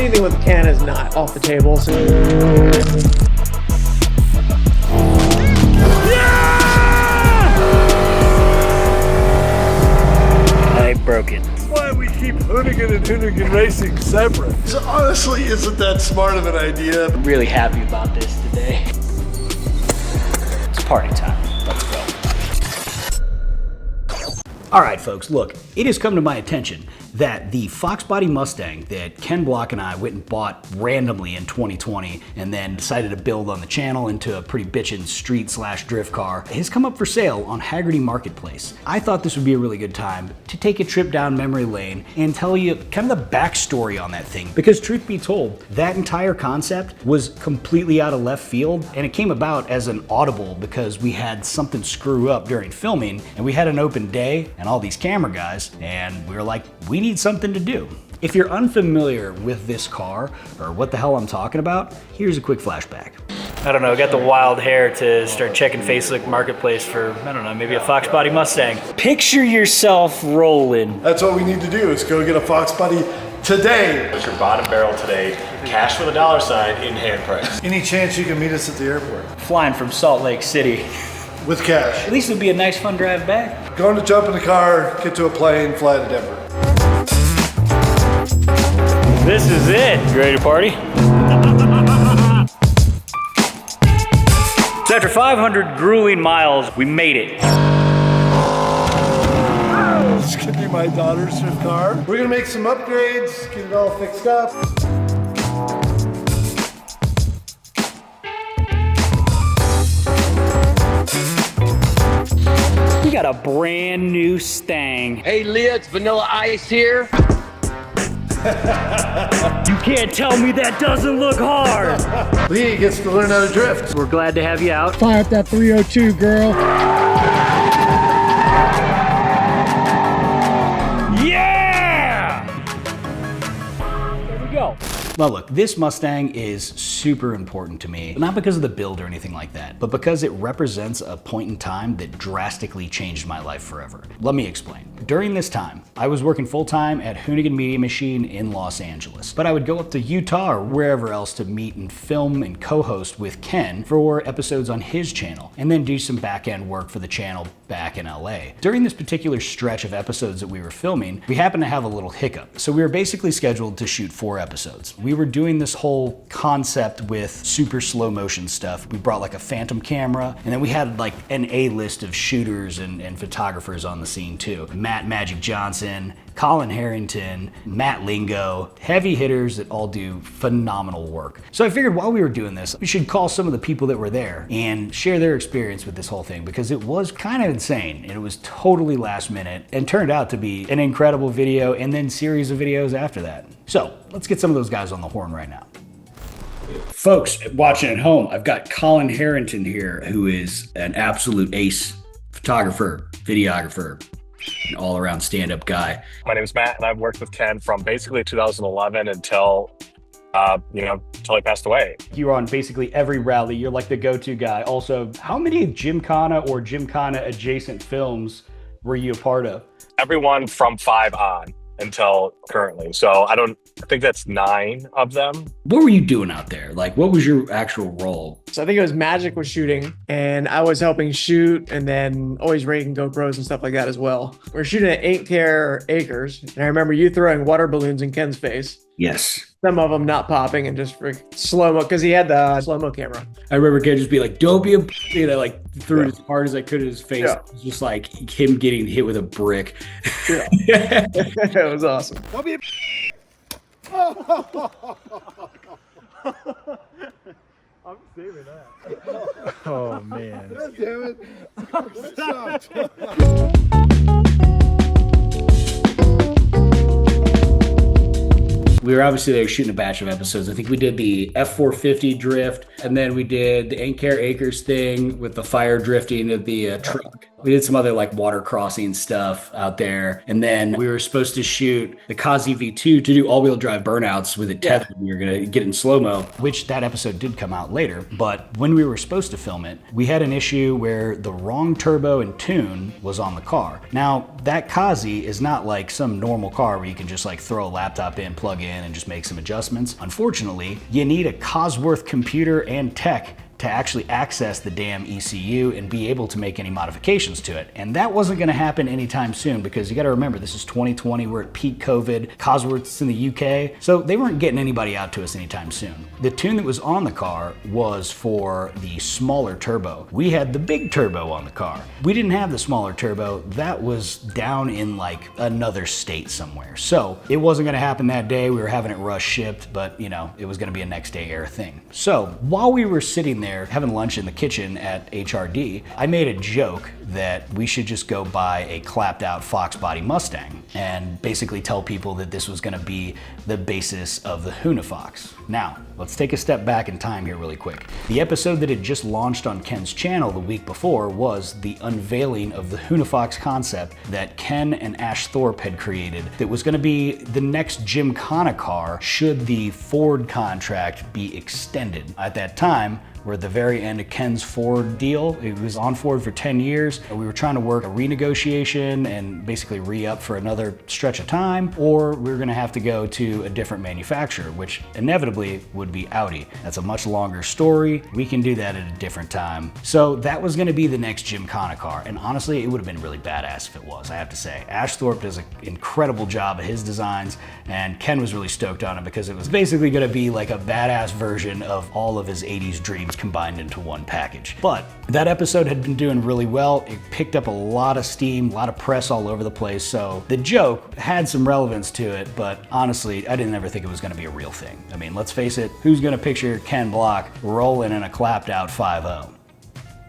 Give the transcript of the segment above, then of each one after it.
anything with Ken is not off the table. So. I broke it. Why we keep Hoonigan and Hoonigan Racing separate? So honestly, isn't that smart of an idea? I'm really happy about this today. It's party time. Let's go. All right, folks, look, it has come to my attention that the Foxbody Mustang that Ken Block and I went and bought randomly in 2020 and then decided to build on the channel into a pretty bitchin' street/drift car has come up for sale on Hagerty Marketplace. I thought this would be a really good time to take a trip down memory lane and tell you kind of the backstory on that thing, because truth be told, that entire concept was completely out of left field, and it came about as an audible because we had something screw up during filming and we had an open day and all these camera guys, and we were like, we need something to do. If you're unfamiliar with this car or what the hell I'm talking about, here's a quick flashback. I don't know, got the wild hair to start checking Facebook Marketplace for, I don't know, maybe a Foxbody Mustang. Picture yourself rolling. That's what we need to do, is go get a Foxbody today. It's your bottom barrel today, cash with a dollar sign in hand price. Any chance you can meet us at the airport? Flying from Salt Lake City. With cash. At least it'd be a nice fun drive back. Going to jump in the car, get to a plane, fly to Denver. This is it. You ready to party? So after 500 grueling miles, we made it. This could be my daughter's Swift car. We're gonna make some upgrades, get it all fixed up. We got a brand new Stang. Hey Lia, it's Vanilla Ice here. You can't tell me that doesn't look hard. Lia gets to learn how to drift. We're glad to have you out. Fire up that 302, girl. Yeah! There we go. Well, look, this Mustang is super important to me, not because of the build or anything like that, but because it represents a point in time that drastically changed my life forever. Let me explain. During this time, I was working full-time at Hoonigan Media Machine in Los Angeles, but I would go up to Utah or wherever else to meet and film and co-host with Ken for episodes on his channel, and then do some back-end work for the channel back in LA. During this particular stretch of episodes that we were filming, we happened to have a little hiccup, so we were basically scheduled to shoot 4 episodes. We were doing this whole concept with super slow motion stuff. We brought like a phantom camera, and then we had like an A-list of shooters and photographers on the scene too. Matt Magic Johnson, Colin Harrington, Matt Lingo, heavy hitters that all do phenomenal work. So I figured while we were doing this, we should call some of the people that were there and share their experience with this whole thing, because it was kind of insane and it was totally last minute and turned out to be an incredible video and then series of videos after that. So let's get some of those guys on the horn right now. Folks watching at home, I've got Colin Harrington here, who is an absolute ace photographer, videographer, an all-around stand-up guy. My name is Matt, and I've worked with Ken from basically 2011 until he passed away. You're on basically every rally. You're like the go-to guy. Also, how many Gymkhana or Gymkhana adjacent films were you a part of? Everyone from 5 on until currently. So I think that's 9 of them. What were you doing out there? Like, what was your actual role? So I think it was Magic was shooting, and I was helping shoot, and then always rating GoPros and stuff like that as well. We were shooting at 8K acres, and I remember you throwing water balloons in Ken's face. Yes. Some of them not popping and just slow-mo, because he had the slow-mo camera. I remember Ken just be like, don't be a b-, and I like threw it as hard as I could at his face. Yeah. It was just like him getting hit with a brick. Yeah. It was awesome. Don't be a I'm saving that. Oh man. God damn it. We were obviously there shooting a batch of episodes. I think we did the F450 drift, and then we did the 8K acres thing with the fire drifting of the truck. We did some other like water crossing stuff out there. And then we were supposed to shoot the Kazi V2 to do all-wheel drive burnouts with it tethered. We were going to get in slow-mo, which that episode did come out later. But when we were supposed to film it, we had an issue where the wrong turbo and tune was on the car. Now, that Kazi is not like some normal car where you can just like throw a laptop in, plug in, and just make some adjustments. Unfortunately, you need a Cosworth computer and tech to actually access the damn ECU and be able to make any modifications to it. And that wasn't gonna happen anytime soon, because you gotta remember, this is 2020, we're at peak COVID, Cosworth's in the UK, so they weren't getting anybody out to us anytime soon. The tune that was on the car was for the smaller turbo. We had the big turbo on the car. We didn't have the smaller turbo, that was down in like another state somewhere. So it wasn't gonna happen that day, we were having it rush shipped, but you know, it was gonna be a next day air thing. So while we were sitting there having lunch in the kitchen at HRD, I made a joke that we should just go buy a clapped out Foxbody Mustang and basically tell people that this was gonna be the basis of the Hoonifox. Now, let's take a step back in time here really quick. The episode that had just launched on Ken's channel the week before was the unveiling of the Hoonifox concept that Ken and Ash Thorpe had created that was gonna be the next Gymkhana car should the Ford contract be extended. At that time, we're at the very end of Ken's Ford deal. It was on Ford for 10 years. We were trying to work a renegotiation and basically re-up for another stretch of time, or we were gonna have to go to a different manufacturer, which inevitably would be Audi. That's a much longer story. We can do that at a different time. So that was gonna be the next Gymkhana car, and honestly, it would have been really badass if it was, I have to say. Ash Thorpe does an incredible job of his designs, and Ken was really stoked on it because it was basically gonna be like a badass version of all of his 80s dreams combined into one package. But that episode had been doing really well. It picked up a lot of steam, a lot of press all over the place. So the joke had some relevance to it, but honestly, I didn't ever think it was gonna be a real thing. I mean, let's face it, who's gonna picture Ken Block rolling in a clapped out 5.0?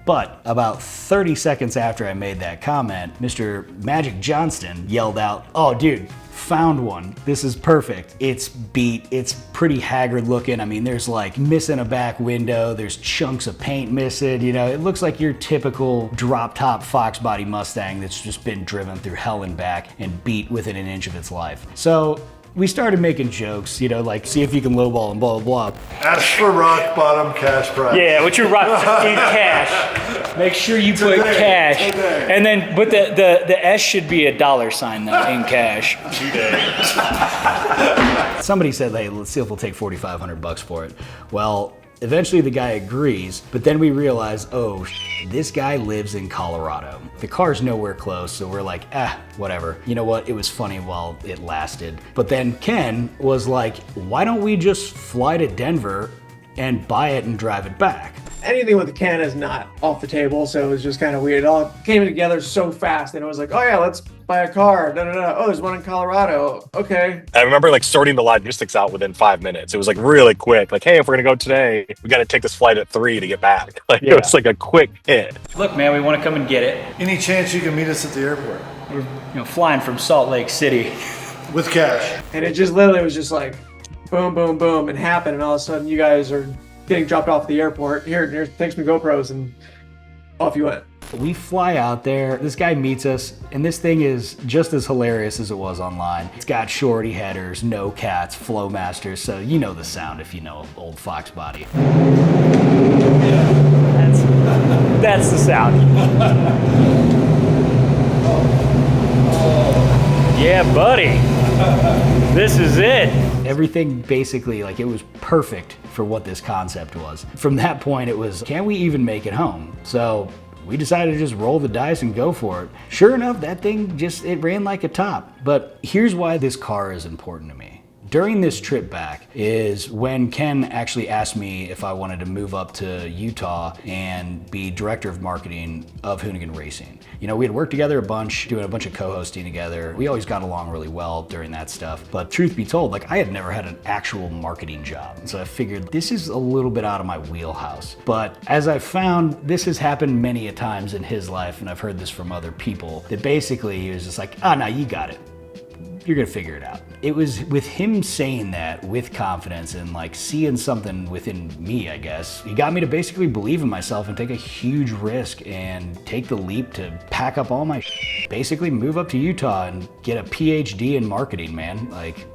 But about 30 seconds after I made that comment, Mr. Magic Johnston yelled out, "Oh dude, found one. This is perfect. It's beat. It's pretty haggard looking. I mean, there's like missing a back window. There's chunks of paint missing. You know, it looks like your typical drop top Foxbody Mustang that's just been driven through hell and back and beat within an inch of its life." So we started making jokes, you know, like, see if you can lowball and blah, blah, blah. Ask for rock bottom cash price. Yeah, what's your rock in cash? Make sure you put cash. And then, but the S should be a dollar sign though, in cash. Somebody said, hey, let's see if we'll take $4,500 for it. Well, eventually the guy agrees, but then we realize, oh, this guy lives in Colorado. The car's nowhere close, so we're like, whatever. You know what, it was funny while it lasted. But then Ken was like, why don't we just fly to Denver and buy it and drive it back? Anything with the Ken is not off the table, so it was just kind of weird. It all came together so fast, and it was like, oh yeah, let's buy a car. Oh, there's one in Colorado. Okay. I remember like sorting the logistics out within 5 minutes. It was like really quick. Like, hey, if we're gonna go today, we got to take this flight at 3 to get back. Like It was like a quick hit. Look, man, we want to come and get it. Any chance you can meet us at the airport? We're flying from Salt Lake City. With cash. And it just literally was just like, boom, boom, boom, and happened, and all of a sudden you guys are getting dropped off at the airport. Here, take some GoPros, and off you went. We fly out there, this guy meets us, and this thing is just as hilarious as it was online. It's got shorty headers, no cats, Flowmasters, so you know the sound if you know old Foxbody. That's the sound. Yeah, buddy. This is it. Everything basically, like, it was perfect for what this concept was. From that point, it was, can we even make it home? So we decided to just roll the dice and go for it. Sure enough, that thing it ran like a top. But here's why this car is important to me. During this trip back is when Ken actually asked me if I wanted to move up to Utah and be director of marketing of Hoonicorn Racing. You know, we had worked together a bunch, doing a bunch of co-hosting together. We always got along really well during that stuff. But truth be told, like, I had never had an actual marketing job. And so I figured this is a little bit out of my wheelhouse. But as I've found, this has happened many a times in his life, and I've heard this from other people, that basically he was just like, no, you got it. you're gonna figure it out. It was with him saying that with confidence and like seeing something within me, I guess, he got me to basically believe in myself and take a huge risk and take the leap to pack up all my basically move up to Utah and get a PhD in marketing, man. Like,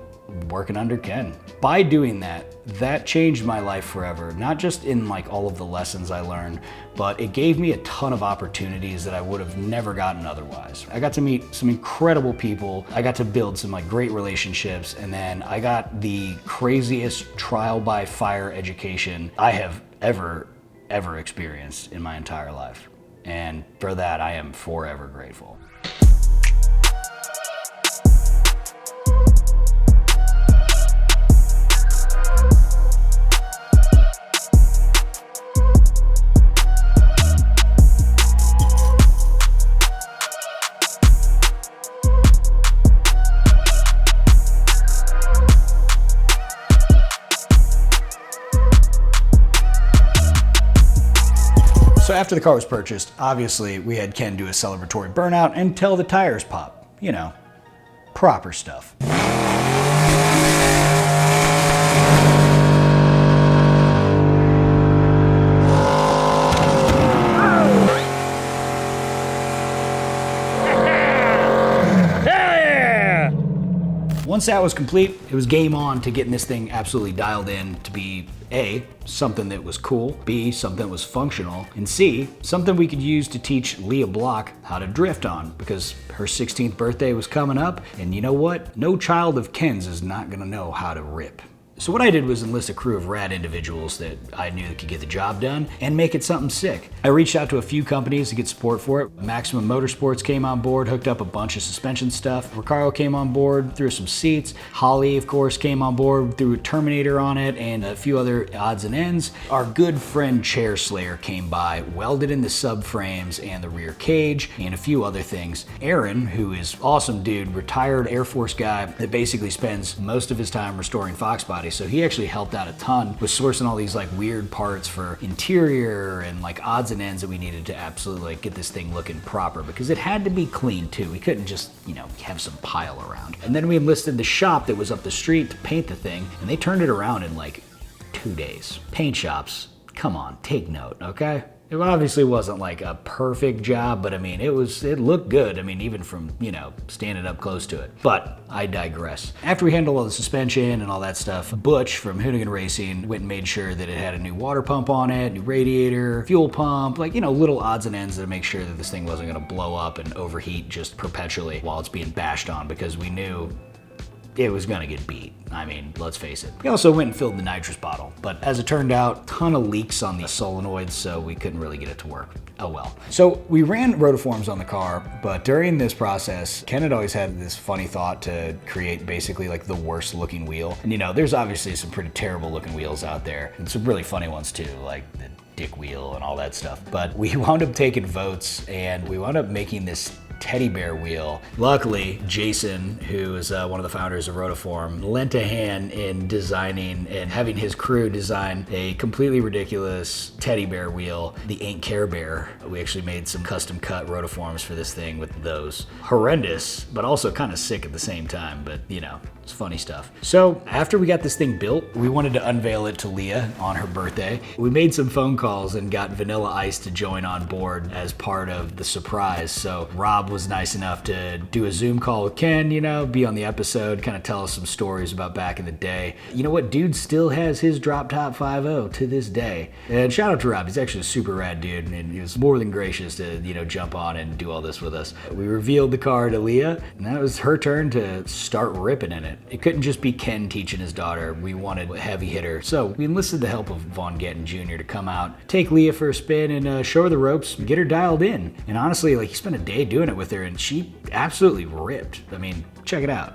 working under Ken. By doing that, that changed my life forever. Not just in like all of the lessons I learned, but it gave me a ton of opportunities that I would have never gotten otherwise. I got to meet some incredible people. I got to build some like great relationships, and then I got the craziest trial by fire education I have ever experienced in my entire life. And for that, I am forever grateful. So after the car was purchased, obviously we had Ken do a celebratory burnout until the tires pop. You know, proper stuff. Once that was complete, it was game on to getting this thing absolutely dialed in to be A, something that was cool, B, something that was functional, and C, something we could use to teach Lia Block how to drift on, because her 16th birthday was coming up, and you know what? No child of Ken's is not gonna know how to rip. So what I did was enlist a crew of rad individuals that I knew that could get the job done and make it something sick. I reached out to a few companies to get support for it. Maximum Motorsports came on board, hooked up a bunch of suspension stuff. Recaro came on board, threw some seats. Holly, of course, came on board, threw a Terminator on it and a few other odds and ends. Our good friend Chair Slayer came by, welded in the subframes and the rear cage and a few other things. Aaron, who is awesome dude, retired Air Force guy that basically spends most of his time restoring Foxbody. So he actually helped out a ton with sourcing all these like weird parts for interior and like odds and ends that we needed to absolutely like get this thing looking proper, because it had to be clean too. We couldn't just, you know, have some pile around. And then we enlisted the shop that was up the street to paint the thing, and they turned it around in like 2 days. Paint shops, come on, take note, okay? It obviously wasn't like a perfect job, but I mean, it looked good. I mean, even from, you know, standing up close to it. But I digress. After we handled all the suspension and all that stuff, Butch from Hoonicorn Racing went and made sure that it had a new water pump on it, new radiator, fuel pump, like, you know, little odds and ends to make sure that this thing wasn't gonna blow up and overheat just perpetually while it's being bashed on, because we knew it was gonna get beat. I mean, let's face it. We also went and filled the nitrous bottle, but as it turned out, ton of leaks on the solenoids, so we couldn't really get it to work. Oh well. So we ran rotiforms on the car, but during this process, Ken had always had this funny thought to create basically like the worst looking wheel. And you know, there's obviously some pretty terrible looking wheels out there, and some really funny ones too, like the dick wheel and all that stuff. But we wound up taking votes, and we wound up making this teddy bear wheel. Luckily, Jason, who is one of the founders of Rotiform, lent a hand in designing and having his crew design a completely ridiculous teddy bear wheel, the Ain't Care Bear. We actually made some custom cut rotiforms for this thing with those. Horrendous, but also kind of sick at the same time, but you know, it's funny stuff. So after we got this thing built, we wanted to unveil it to Lia on her birthday. We made some phone calls and got Vanilla Ice to join on board as part of the surprise. So Rob was nice enough to do a Zoom call with Ken, you know, be on the episode, kind of tell us some stories about back in the day. You know what? Dude still has his drop top 5.0 to this day. And shout out to Rob. He's actually a super rad dude, and he was more than gracious to, you know, jump on and do all this with us. We revealed the car to Lia, and that was her turn to start ripping in it. It couldn't just be Ken teaching his daughter. We wanted a heavy hitter. So we enlisted the help of Von Gettin Jr. to come out, take Lia for a spin and show her the ropes, get her dialed in. And honestly, like, he spent a day doing it with her, and she absolutely ripped. I mean, check it out.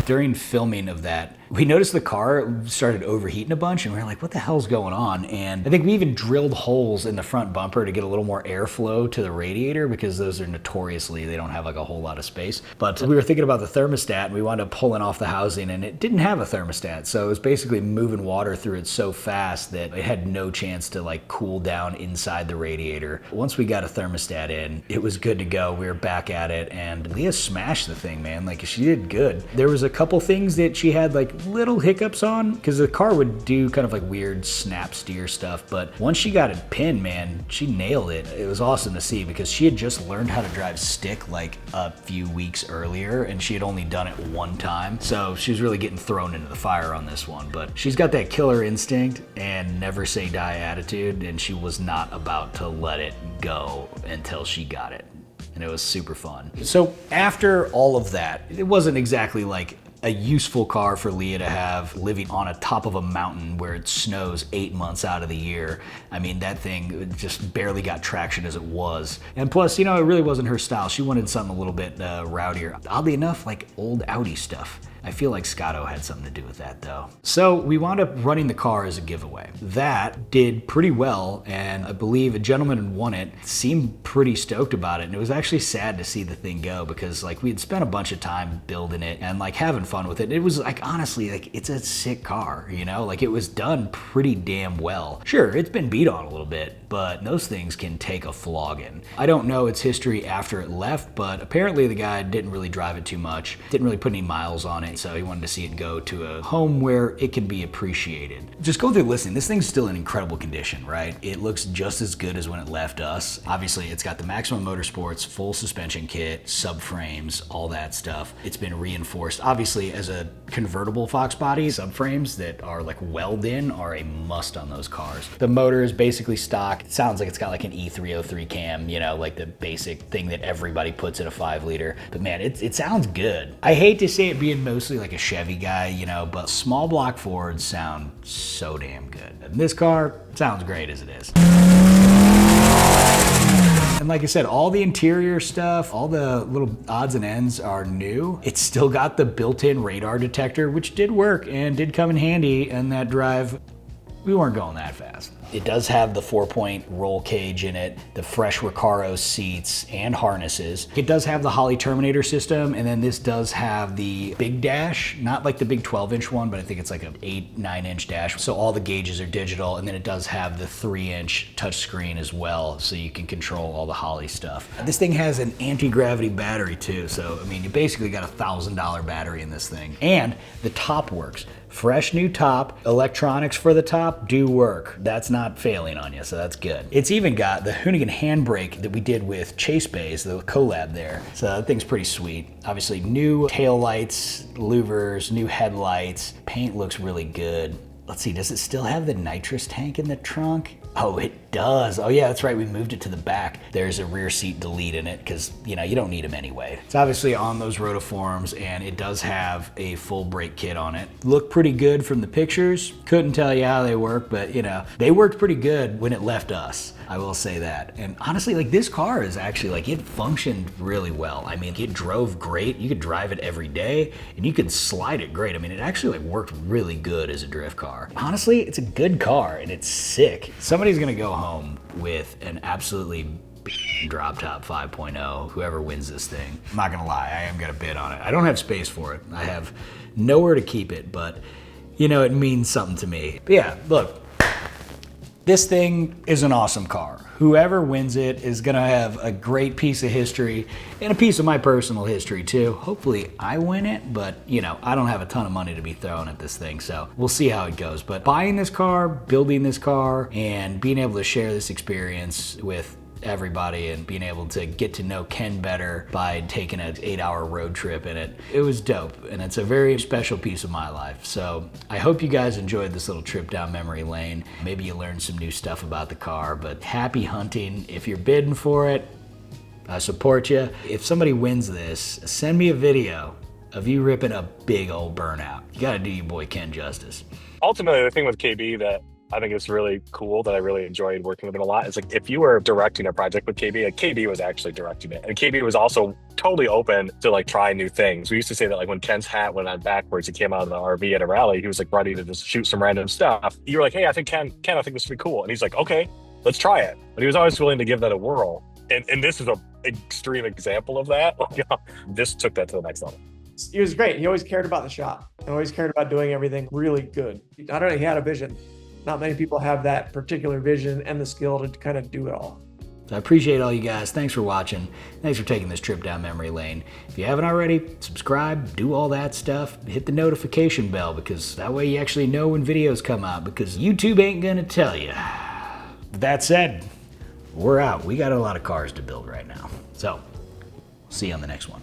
During filming of that, we noticed the car started overheating a bunch, and we were like, what the hell's going on? And I think we even drilled holes in the front bumper to get a little more airflow to the radiator, because those are notoriously, they don't have like a whole lot of space. But we were thinking about the thermostat, and we wound up pulling off the housing, and it didn't have a thermostat. So it was basically moving water through it so fast that it had no chance to like cool down inside the radiator. Once we got a thermostat in, it was good to go. We were back at it, and Lia smashed the thing, man. Like, she did good. There was a couple things that she had like little hiccups on, because the car would do kind of like weird snap steer stuff, but once she got it pinned, man, she nailed it. It was awesome to see, because she had just learned how to drive stick like a few weeks earlier, and she had only done it one time, so she was really getting thrown into the fire on this one. But she's got that killer instinct and never say die attitude, and she was not about to let it go until she got it, and it was super fun. So after all of that, it wasn't exactly like a useful car for Lia to have living on a top of a mountain where it snows 8 months out of the year. I mean, that thing just barely got traction as it was. And plus, you know, it really wasn't her style. She wanted something a little bit rowdier. Oddly enough, like old Audi stuff. I feel like Scotto had something to do with that though. So we wound up running the car as a giveaway. That did pretty well, and I believe a gentleman who won it seemed pretty stoked about it, and it was actually sad to see the thing go, because like we had spent a bunch of time building it and like having fun with it. It was like, honestly, like it's a sick car, you know? Like it was done pretty damn well. Sure, it's been beat on a little bit, but those things can take a flogging. I don't know its history after it left, but apparently the guy didn't really drive it too much, didn't really put any miles on it, so he wanted to see it go to a home where it can be appreciated. Just go through listening. This thing's still in incredible condition, right? It looks just as good as when it left us. Obviously, it's got the Maximum Motorsports full suspension kit, subframes, all that stuff. It's been reinforced. Obviously, as a convertible Foxbody, subframes that are like weld in are a must on those cars. The motor is basically stock. It sounds like it's got like an E303 cam, you know, like the basic thing that everybody puts in a 5-liter. But man, it sounds good. I hate to say it being mostly like a Chevy guy, you know, but small block Fords sound so damn good. And this car sounds great as it is. And like I said, all the interior stuff, all the little odds and ends are new. It's still got the built-in radar detector, which did work and did come in handy, and that drive, we weren't going that fast. It does have the 4-point roll cage in it, the fresh Recaro seats and harnesses. It does have the Holley Terminator system, and then this does have the big dash, not like the big 12-inch one, but I think it's like an 8-9-inch dash. So all the gauges are digital, and then it does have the 3-inch touchscreen as well, so you can control all the Holley stuff. This thing has an anti-gravity battery too, so I mean, you basically got a $1,000 battery in this thing. And the top works. Fresh new top, electronics for the top do work. That's not failing on you, so that's good. It's even got the Hoonicorn handbrake that we did with Chase Bays, the collab there. So that thing's pretty sweet. Obviously new tail lights, louvers, new headlights. Paint looks really good. Let's see, does it still have the nitrous tank in the trunk? Oh, it does. Oh yeah, that's right, we moved it to the back. There's a rear seat delete in it, because you know, you don't need them anyway. It's obviously on those rotiforms, and it does have a full brake kit on it. Looked pretty good from the pictures. Couldn't tell you how they work, but you know, they worked pretty good when it left us. I will say that. And honestly, like this car is actually like, it functioned really well. I mean, it drove great. You could drive it every day and you could slide it great. I mean, it actually like worked really good as a drift car. Honestly, it's a good car and it's sick. Somebody's gonna go home with an absolutely drop top 5.0, whoever wins this thing. I'm not gonna lie, I am gonna bid on it. I don't have space for it. I have nowhere to keep it, but you know, it means something to me. But yeah, look, this thing is an awesome car. Whoever wins it is gonna have a great piece of history and a piece of my personal history too. Hopefully I win it, but you know, I don't have a ton of money to be throwing at this thing, so we'll see how it goes. But buying this car, building this car, and being able to share this experience with everybody and being able to get to know Ken better by taking an 8-hour road trip in it, it was dope, and it's a very special piece of my life. So I hope you guys enjoyed this little trip down memory lane. Maybe you learned some new stuff about the car, but happy hunting. If you're bidding for it, I support you. If somebody wins this, send me a video of you ripping a big old burnout. You gotta do your boy Ken justice. Ultimately, the thing with KB that I think it's really cool that I really enjoyed working with him a lot. It's like if you were directing a project with KB, like KB was actually directing it. And KB was also totally open to like try new things. We used to say that like when Ken's hat went on backwards, he came out of the RV at a rally, he was like ready to just shoot some random stuff. You were like, hey, I think Ken, I think this would be cool. And he's like, okay, let's try it. But he was always willing to give that a whirl. And this is an extreme example of that. This took that to the next level. He was great. He always cared about the shop and always cared about doing everything really good. I don't know, he had a vision. Not many people have that particular vision and the skill to kind of do it all. So I appreciate all you guys. Thanks for watching. Thanks for taking this trip down memory lane. If you haven't already, subscribe, do all that stuff, hit the notification bell because that way you actually know when videos come out because YouTube ain't gonna tell you. That said, we're out. We got a lot of cars to build right now. So, see you on the next one.